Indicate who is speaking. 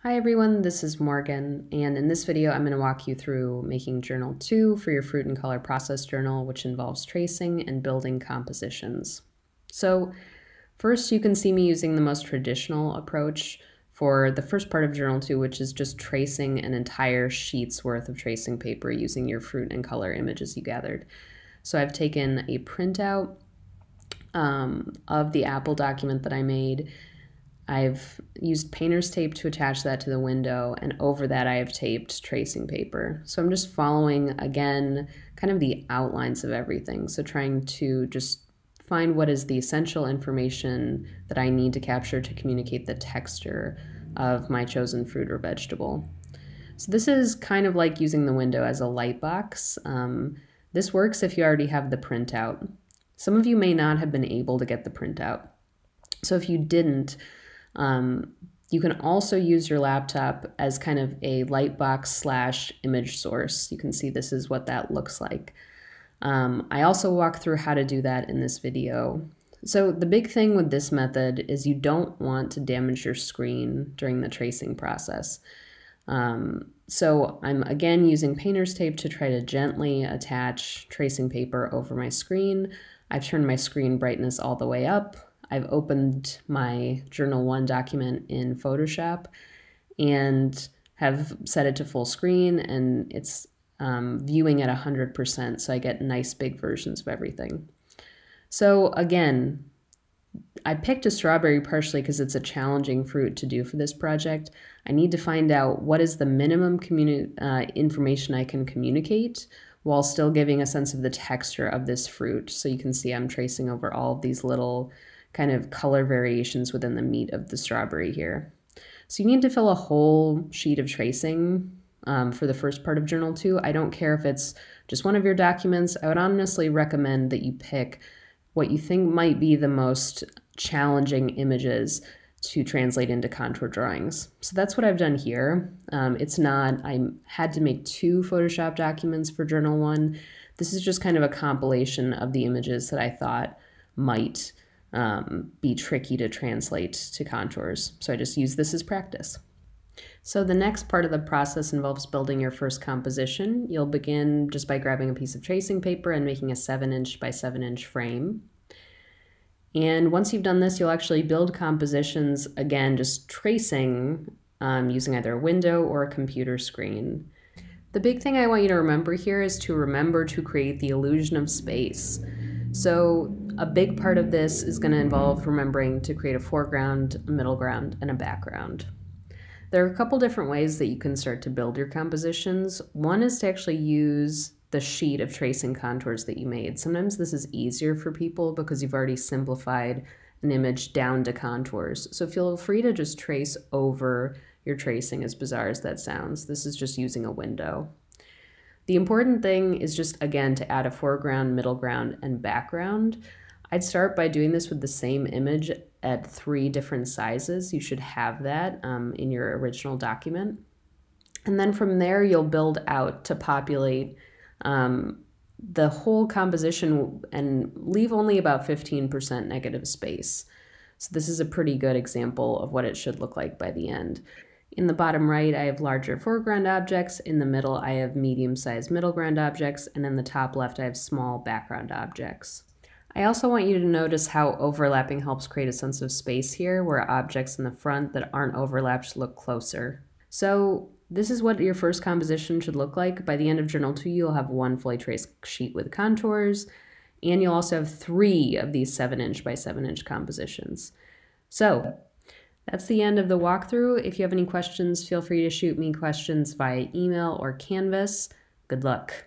Speaker 1: Hi everyone, this is Morgan, and in this video I'm going to walk you through making Journal 2 for your Fruit and Color Process Journal, which involves tracing and building compositions. So first you can see me using the most traditional approach for the first part of Journal 2, which is just tracing an entire sheet's worth of tracing paper using your fruit and color images you gathered. So I've taken a printout of the Apple document that I made. I've used painter's tape to attach that to the window, and over that I have taped tracing paper. So I'm just following, again, kind of the outlines of everything. So trying to just find what is the essential information that I need to capture to communicate the texture of my chosen fruit or vegetable. So this is kind of like using the window as a light box. This works if you already have the printout. Some of you may not have been able to get the printout. So if you didn't, you can also use your laptop as kind of a lightbox / image source. You can see this is what that looks like. I also walk through how to do that in this video. So the big thing with this method is you don't want to damage your screen during the tracing process. So I'm again using painter's tape to try to gently attach tracing paper over my screen. I've turned my screen brightness all the way up. I've opened my Journal 1 document in Photoshop and have set it to full screen, and it's viewing at 100%, so I get nice big versions of everything. So again, I picked a strawberry partially because it's a challenging fruit to do for this project. I need to find out what is the minimum information I can communicate while still giving a sense of the texture of this fruit. So you can see I'm tracing over all of these little kind of color variations within the meat of the strawberry here. So you need to fill a whole sheet of tracing for the first part of Journal 2. I don't care if it's just one of your documents. I would honestly recommend that you pick what you think might be the most challenging images to translate into contour drawings. So that's what I've done here. I had to make 2 Photoshop documents for Journal 1. This is just kind of a compilation of the images that I thought might be tricky to translate to contours. So I just use this as practice. So the next part of the process involves building your first composition. You'll begin just by grabbing a piece of tracing paper and making a 7" by 7" frame. And once you've done this, you'll actually build compositions, again, just tracing using either a window or a computer screen. The big thing I want you to remember here is to remember to create the illusion of space. So a big part of this is going to involve remembering to create a foreground, a middle ground, and a background. There are a couple different ways that you can start to build your compositions. One is to actually use the sheet of tracing contours that you made. Sometimes this is easier for people because you've already simplified an image down to contours. So feel free to just trace over your tracing, as bizarre as that sounds. This is just using a window. The important thing is just, again, to add a foreground, middle ground, and background. I'd start by doing this with the same image at 3 different sizes. You should have that in your original document. And then from there, you'll build out to populate the whole composition and leave only about 15% negative space. So this is a pretty good example of what it should look like by the end. In the bottom right, I have larger foreground objects. In the middle, I have medium-sized middle ground objects. And in the top left, I have small background objects. I also want you to notice how overlapping helps create a sense of space here, where objects in the front that aren't overlapped look closer. So this is what your first composition should look like. By the end of Journal 2, you'll have 1 fully traced sheet with contours, and you'll also have 3 of these 7" by 7" compositions. So that's the end of the walkthrough. If you have any questions, feel free to shoot me questions via email or Canvas. Good luck.